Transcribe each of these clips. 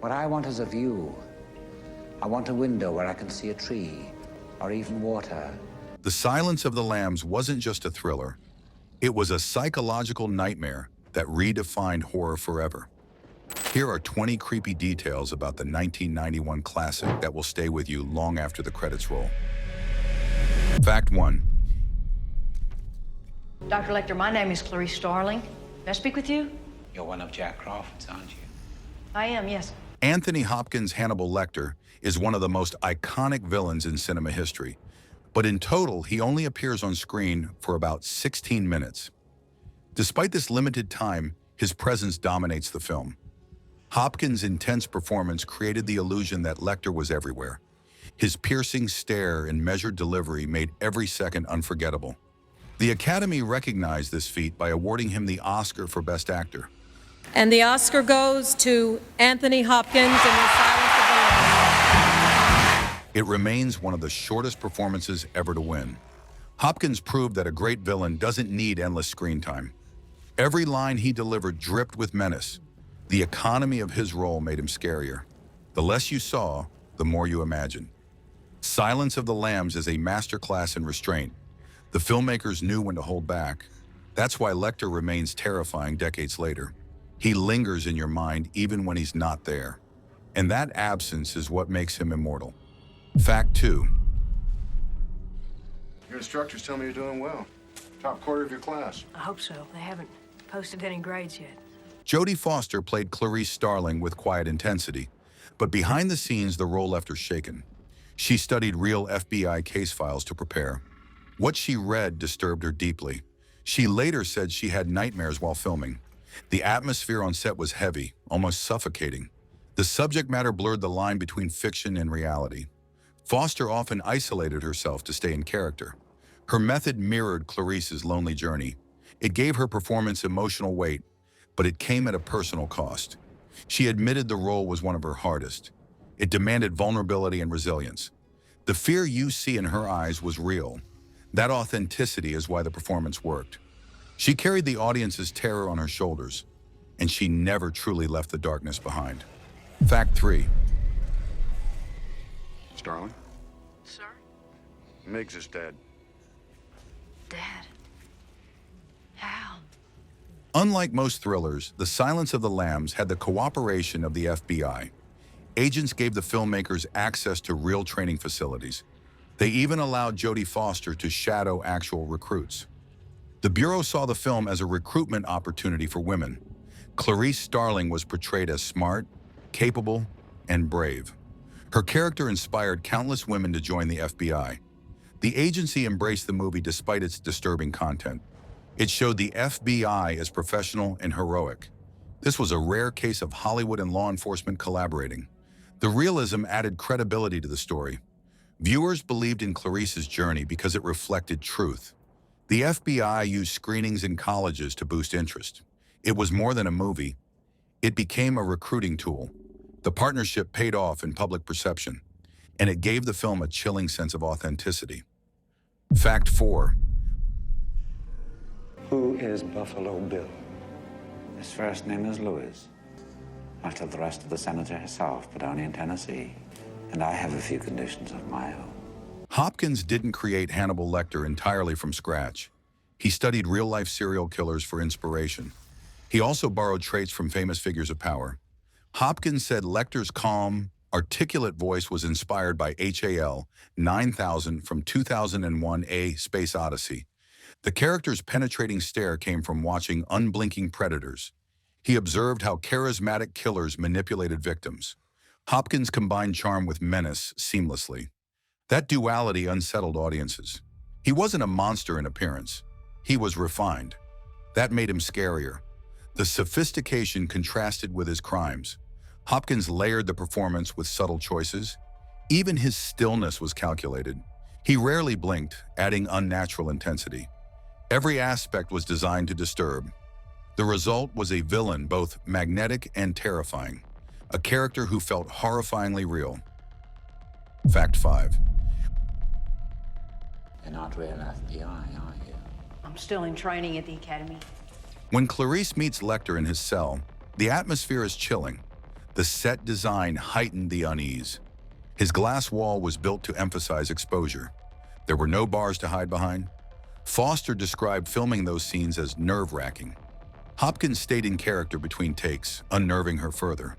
What I want is a view. I want a window where I can see a tree, or even water. The Silence of the Lambs wasn't just a thriller. It was a psychological nightmare that redefined horror forever. Here are 20 creepy details about the 1991 classic that will stay with you long after the credits roll. Fact 1. Dr. Lecter, my name is Clarice Starling. May I speak with you? You're one of Jack Crawford's, aren't you? I am, yes. Anthony Hopkins' Hannibal Lecter is one of the most iconic villains in cinema history, but in total, he only appears on screen for about 16 minutes. Despite this limited time, his presence dominates the film. Hopkins' intense performance created the illusion that Lecter was everywhere. His piercing stare and measured delivery made every second unforgettable. The Academy recognized this feat by awarding him the Oscar for Best Actor. And the Oscar goes to Anthony Hopkins in The Silence of the Lambs. It remains one of the shortest performances ever to win. Hopkins proved that a great villain doesn't need endless screen time. Every line he delivered dripped with menace. The economy of his role made him scarier. The less you saw, the more you imagined. Silence of the Lambs is a masterclass in restraint. The filmmakers knew when to hold back. That's why Lecter remains terrifying decades later. He lingers in your mind even when he's not there. And that absence is what makes him immortal. Fact 2. Your instructors tell me you're doing well. Top quarter of your class. I hope so. They haven't posted any grades yet. Jodie Foster played Clarice Starling with quiet intensity, but behind the scenes, the role left her shaken. She studied real FBI case files to prepare. What she read disturbed her deeply. She later said she had nightmares while filming. The atmosphere on set was heavy, almost suffocating. The subject matter blurred the line between fiction and reality. Foster often isolated herself to stay in character. Her method mirrored Clarice's lonely journey. It gave her performance emotional weight, but it came at a personal cost. She admitted the role was one of her hardest. It demanded vulnerability and resilience. The fear you see in her eyes was real. That authenticity is why the performance worked. She carried the audience's terror on her shoulders, and she never truly left the darkness behind. Fact 3. Starling? Sir? Miggs is dead. Dad? How? Unlike most thrillers, The Silence of the Lambs had the cooperation of the FBI. Agents gave the filmmakers access to real training facilities. They even allowed Jodie Foster to shadow actual recruits. The Bureau saw the film as a recruitment opportunity for women. Clarice Starling was portrayed as smart, capable, and brave. Her character inspired countless women to join the FBI. The agency embraced the movie despite its disturbing content. It showed the FBI as professional and heroic. This was a rare case of Hollywood and law enforcement collaborating. The realism added credibility to the story. Viewers believed in Clarice's journey because it reflected truth. The FBI used screenings in colleges to boost interest. It was more than a movie. It became a recruiting tool. The partnership paid off in public perception, and it gave the film a chilling sense of authenticity. Fact 4. Who is Buffalo Bill? His first name is Louis. Much like the rest of the senator herself, but only in Tennessee. And I have a few conditions of my own. Hopkins didn't create Hannibal Lecter entirely from scratch. He studied real-life serial killers for inspiration. He also borrowed traits from famous figures of power. Hopkins said Lecter's calm, articulate voice was inspired by HAL 9000 from 2001: A Space Odyssey. The character's penetrating stare came from watching unblinking predators. He observed how charismatic killers manipulated victims. Hopkins combined charm with menace seamlessly. That duality unsettled audiences. He wasn't a monster in appearance. He was refined. That made him scarier. The sophistication contrasted with his crimes. Hopkins layered the performance with subtle choices. Even his stillness was calculated. He rarely blinked, adding unnatural intensity. Every aspect was designed to disturb. The result was a villain both magnetic and terrifying, a character who felt horrifyingly real. Fact 5. You're not real FBI, are you? I'm still in training at the academy. When Clarice meets Lecter in his cell, the atmosphere is chilling. The set design heightened the unease. His glass wall was built to emphasize exposure. There were no bars to hide behind. Foster described filming those scenes as nerve-wracking. Hopkins stayed in character between takes, unnerving her further.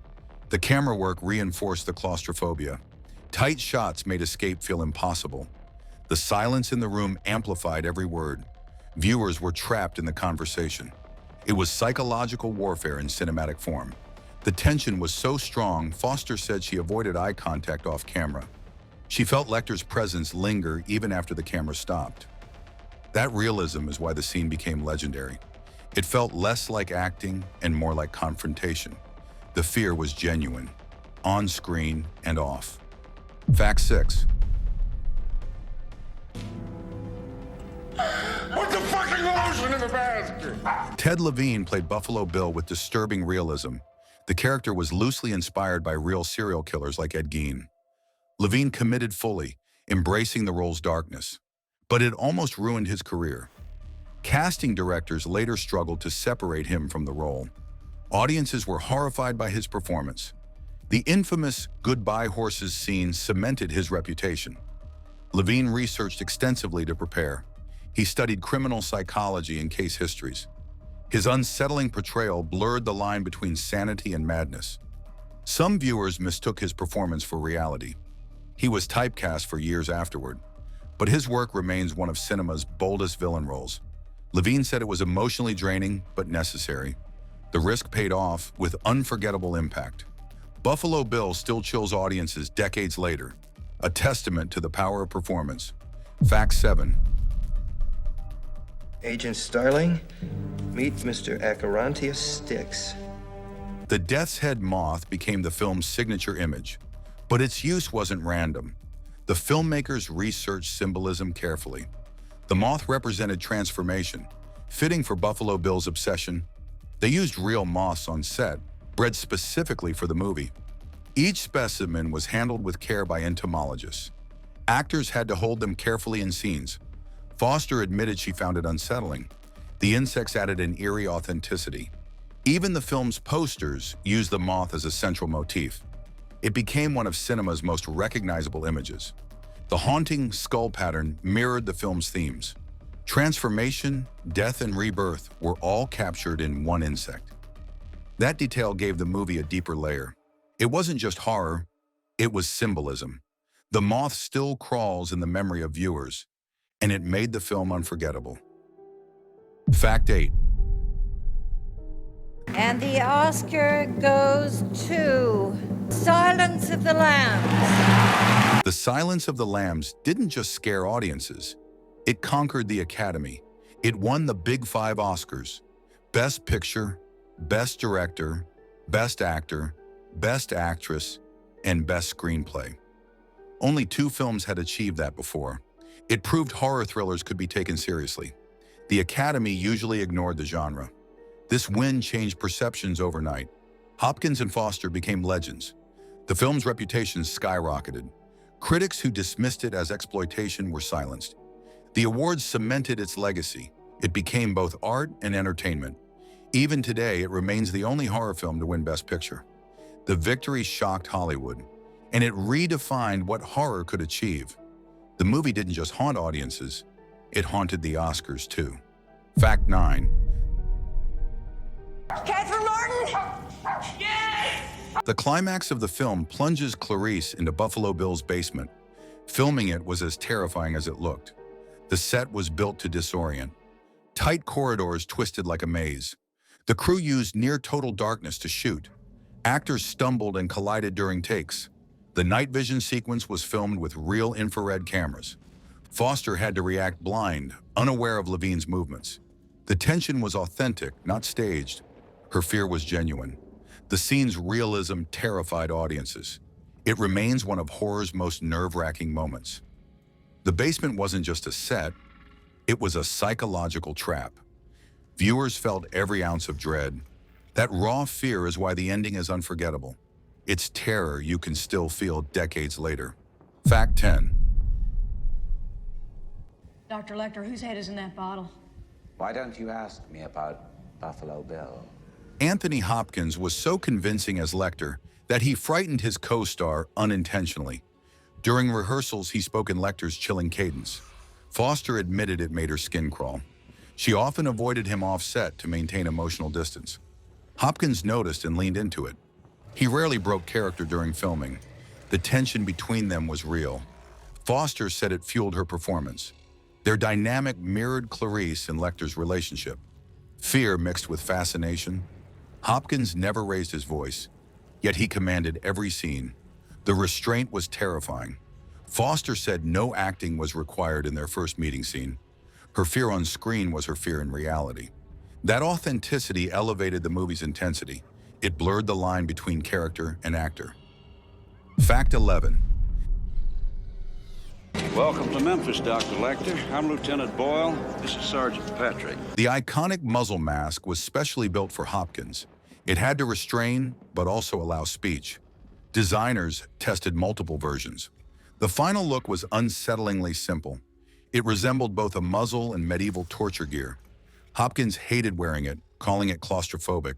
The camera work reinforced the claustrophobia. Tight shots made escape feel impossible. The silence in the room amplified every word. Viewers were trapped in the conversation. It was psychological warfare in cinematic form. The tension was so strong, Foster said she avoided eye contact off camera. She felt Lecter's presence linger even after the camera stopped. That realism is why the scene became legendary. It felt less like acting and more like confrontation. The fear was genuine, on screen and off. Fact 6. Put the fucking lotion in the basket! Ted Levine played Buffalo Bill with disturbing realism. The character was loosely inspired by real serial killers like Ed Gein. Levine committed fully, embracing the role's darkness. But it almost ruined his career. Casting directors later struggled to separate him from the role. Audiences were horrified by his performance. The infamous "Goodbye Horses" scene cemented his reputation. Levine researched extensively to prepare. He studied criminal psychology and case histories. His unsettling portrayal blurred the line between sanity and madness. Some viewers mistook his performance for reality. He was typecast for years afterward, but his work remains one of cinema's boldest villain roles. Levine said it was emotionally draining, but necessary. The risk paid off with unforgettable impact. Buffalo Bill still chills audiences decades later, a testament to the power of performance. Fact 7. Agent Starling, meet Mr. Acherontius Styx. The death's head moth became the film's signature image, but its use wasn't random. The filmmakers researched symbolism carefully. The moth represented transformation, fitting for Buffalo Bill's obsession. They used real moths on set, bred specifically for the movie. Each specimen was handled with care by entomologists. Actors had to hold them carefully in scenes. Foster admitted she found it unsettling. The insects added an eerie authenticity. Even the film's posters used the moth as a central motif. It became one of cinema's most recognizable images. The haunting skull pattern mirrored the film's themes. Transformation, death, and rebirth were all captured in one insect. That detail gave the movie a deeper layer. It wasn't just horror, it was symbolism. The moth still crawls in the memory of viewers, and it made the film unforgettable. Fact 8. And the Oscar goes to Silence of the Lambs. The Silence of the Lambs didn't just scare audiences. It conquered the Academy. It won the Big Five Oscars: Best Picture, Best Director, Best Actor, Best Actress, and Best Screenplay. Only 2 films had achieved that before. It proved horror thrillers could be taken seriously. The Academy usually ignored the genre. This win changed perceptions overnight. Hopkins and Foster became legends. The film's reputation skyrocketed. Critics who dismissed it as exploitation were silenced. The awards cemented its legacy. It became both art and entertainment. Even today, it remains the only horror film to win Best Picture. The victory shocked Hollywood, and it redefined what horror could achieve. The movie didn't just haunt audiences, it haunted the Oscars too. Fact 9. Catherine Martin! Yes! The climax of the film plunges Clarice into Buffalo Bill's basement. Filming it was as terrifying as it looked. The set was built to disorient. Tight corridors twisted like a maze. The crew used near-total darkness to shoot. Actors stumbled and collided during takes. The night vision sequence was filmed with real infrared cameras. Foster had to react blind, unaware of Levine's movements. The tension was authentic, not staged. Her fear was genuine. The scene's realism terrified audiences. It remains one of horror's most nerve-wracking moments. The basement wasn't just a set, it was a psychological trap. Viewers felt every ounce of dread. That raw fear is why the ending is unforgettable. Its terror you can still feel decades later. Fact 10. Dr. Lecter, whose head is in that bottle? Why don't you ask me about Buffalo Bill? Anthony Hopkins was so convincing as Lecter that he frightened his co-star unintentionally. During rehearsals, he spoke in Lecter's chilling cadence. Foster admitted it made her skin crawl. She often avoided him off-set to maintain emotional distance. Hopkins noticed and leaned into it. He rarely broke character during filming. The tension between them was real. Foster said it fueled her performance. Their dynamic mirrored Clarice and Lecter's relationship. Fear mixed with fascination. Hopkins never raised his voice, yet he commanded every scene. The restraint was terrifying. Foster said no acting was required in their first meeting scene. Her fear on screen was her fear in reality. That authenticity elevated the movie's intensity. It blurred the line between character and actor. Fact 11. Welcome to Memphis, Dr. Lecter. I'm Lieutenant Boyle. This is Sergeant Patrick. The iconic muzzle mask was specially built for Hopkins. It had to restrain, but also allow speech. Designers tested multiple versions. The final look was unsettlingly simple. It resembled both a muzzle and medieval torture gear. Hopkins hated wearing it, calling it claustrophobic.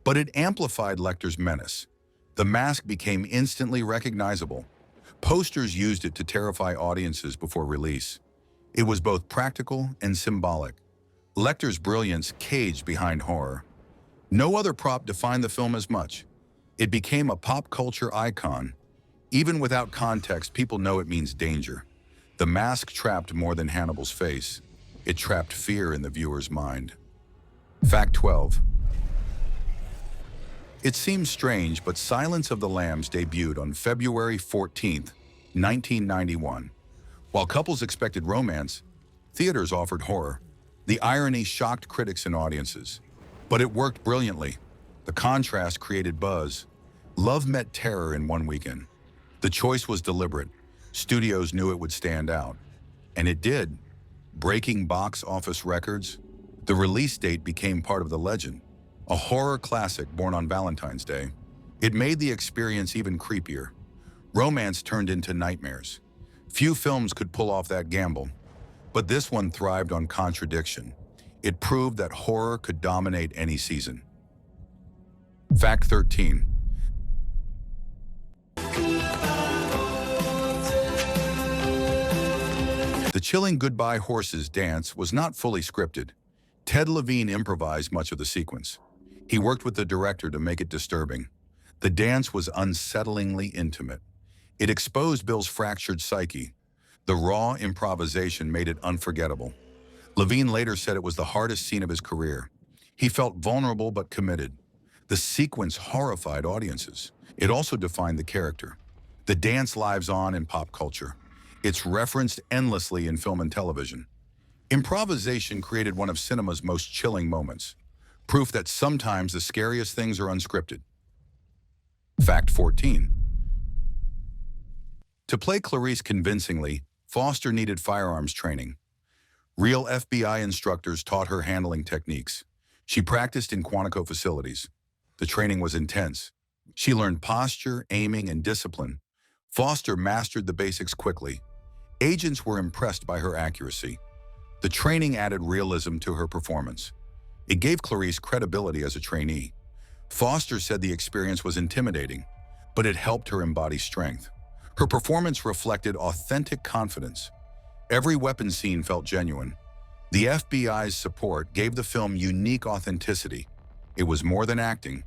But it amplified Lecter's menace. The mask became instantly recognizable. Posters used it to terrify audiences before release. It was both practical and symbolic. Lecter's brilliance caged behind horror. No other prop defined the film as much. It became a pop culture icon. Even without context, people know it means danger. The mask trapped more than Hannibal's face. It trapped fear in the viewer's mind. Fact 12. It seems strange, but Silence of the Lambs debuted on February 14th, 1991. While couples expected romance, theaters offered horror. The irony shocked critics and audiences. But it worked brilliantly. The contrast created buzz. Love met terror in one weekend. The choice was deliberate. Studios knew it would stand out. And it did. Breaking box office records, the release date became part of the legend. A horror classic born on Valentine's Day. It made the experience even creepier. Romance turned into nightmares. Few films could pull off that gamble. But this one thrived on contradiction. It proved that horror could dominate any season. Fact 13. The chilling Goodbye Horses dance was not fully scripted. Ted Levine improvised much of the sequence. He worked with the director to make it disturbing. The dance was unsettlingly intimate. It exposed Bill's fractured psyche. The raw improvisation made it unforgettable. Levine later said it was the hardest scene of his career. He felt vulnerable but committed. The sequence horrified audiences. It also defined the character. The dance lives on in pop culture. It's referenced endlessly in film and television. Improvisation created one of cinema's most chilling moments. Proof that sometimes the scariest things are unscripted. Fact 14. To play Clarice convincingly, Foster needed firearms training. Real FBI instructors taught her handling techniques. She practiced in Quantico facilities. The training was intense. She learned posture, aiming, and discipline. Foster mastered the basics quickly. Agents were impressed by her accuracy. The training added realism to her performance. It gave Clarice credibility as a trainee. Foster said the experience was intimidating, but it helped her embody strength. Her performance reflected authentic confidence. Every weapon scene felt genuine. The FBI's support gave the film unique authenticity. It was more than acting,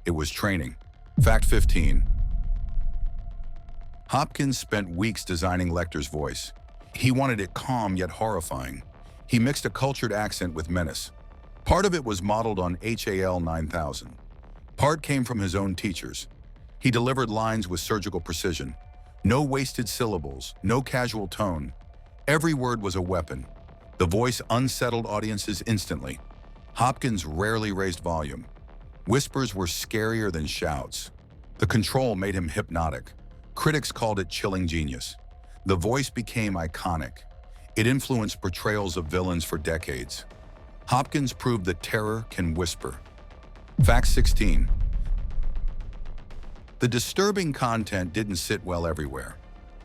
it was training. Fact 15. Hopkins spent weeks designing Lecter's voice. He wanted it calm yet horrifying. He mixed a cultured accent with menace. Part of it was modeled on HAL 9000. Part came from his own teachers. He delivered lines with surgical precision. No wasted syllables, no casual tone. Every word was a weapon. The voice unsettled audiences instantly. Hopkins rarely raised volume. Whispers were scarier than shouts. The control made him hypnotic. Critics called it chilling genius. The voice became iconic. It influenced portrayals of villains for decades. Hopkins proved that terror can whisper. Fact 16. The disturbing content didn't sit well everywhere.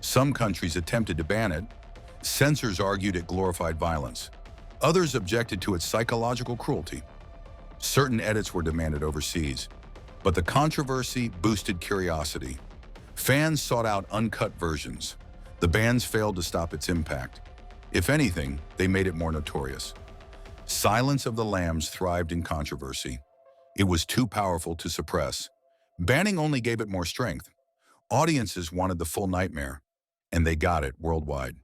Some countries attempted to ban it. Censors argued it glorified violence. Others objected to its psychological cruelty. Certain edits were demanded overseas. But the controversy boosted curiosity. Fans sought out uncut versions. The bans failed to stop its impact. If anything, they made it more notorious. Silence of the Lambs thrived in controversy. It was too powerful to suppress. Banning only gave it more strength. Audiences wanted the full nightmare, and they got it worldwide.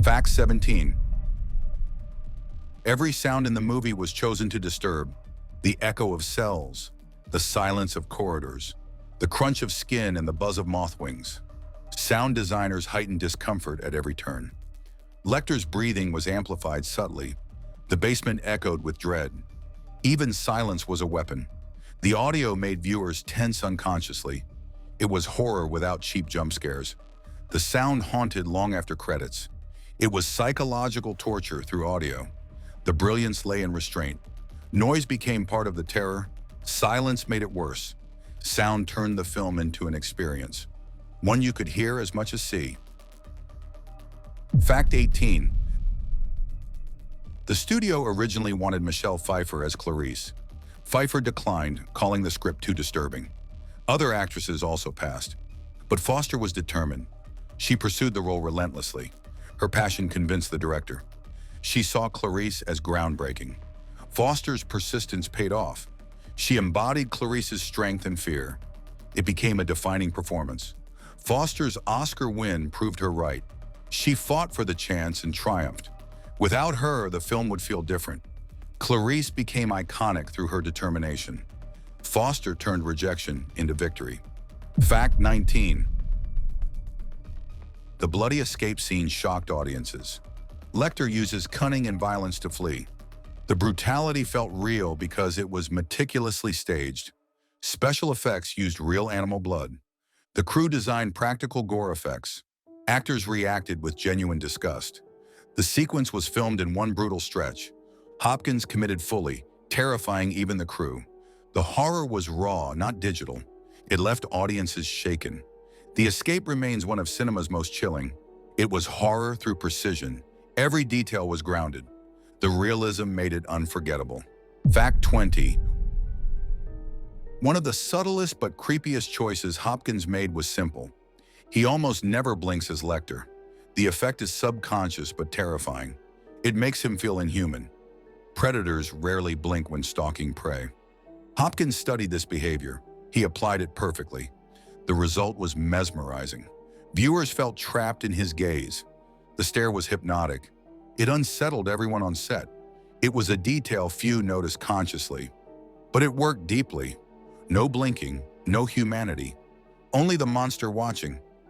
Fact 17. Every sound in the movie was chosen to disturb. The echo of cells, the silence of corridors, the crunch of skin and the buzz of moth wings. Sound designers heightened discomfort at every turn. Lecter's breathing was amplified subtly. The basement echoed with dread. Even silence was a weapon. The audio made viewers tense unconsciously. It was horror without cheap jump scares. The sound haunted long after credits. It was psychological torture through audio. The brilliance lay in restraint. Noise became part of the terror. Silence made it worse. Sound turned the film into an experience, one you could hear as much as see. Fact 18. The studio originally wanted Michelle Pfeiffer as Clarice. Pfeiffer declined, calling the script too disturbing. Other actresses also passed, but Foster was determined. She pursued the role relentlessly. Her passion convinced the director. She saw Clarice as groundbreaking. Foster's persistence paid off. She embodied Clarice's strength and fear. It became a defining performance. Foster's Oscar win proved her right. She fought for the chance and triumphed. Without her, the film would feel different. Clarice became iconic through her determination. Foster turned rejection into victory. Fact 19. The bloody escape scene shocked audiences. Lecter uses cunning and violence to flee. The brutality felt real because it was meticulously staged. Special effects used real animal blood. The crew designed practical gore effects. Actors reacted with genuine disgust. The sequence was filmed in one brutal stretch. Hopkins committed fully, terrifying even the crew. The horror was raw, not digital. It left audiences shaken. The escape remains one of cinema's most chilling. It was horror through precision. Every detail was grounded. The realism made it unforgettable. Fact 20. One of the subtlest but creepiest choices Hopkins made was simple. He almost never blinks as Lecter. The effect is subconscious but terrifying. It makes him feel inhuman. Predators rarely blink when stalking prey. Hopkins studied this behavior. He applied it perfectly. The result was mesmerizing. Viewers felt trapped in his gaze. The stare was hypnotic. It unsettled everyone on set. It was a detail few noticed consciously. But it worked deeply. No blinking, no humanity. Only the monster watching.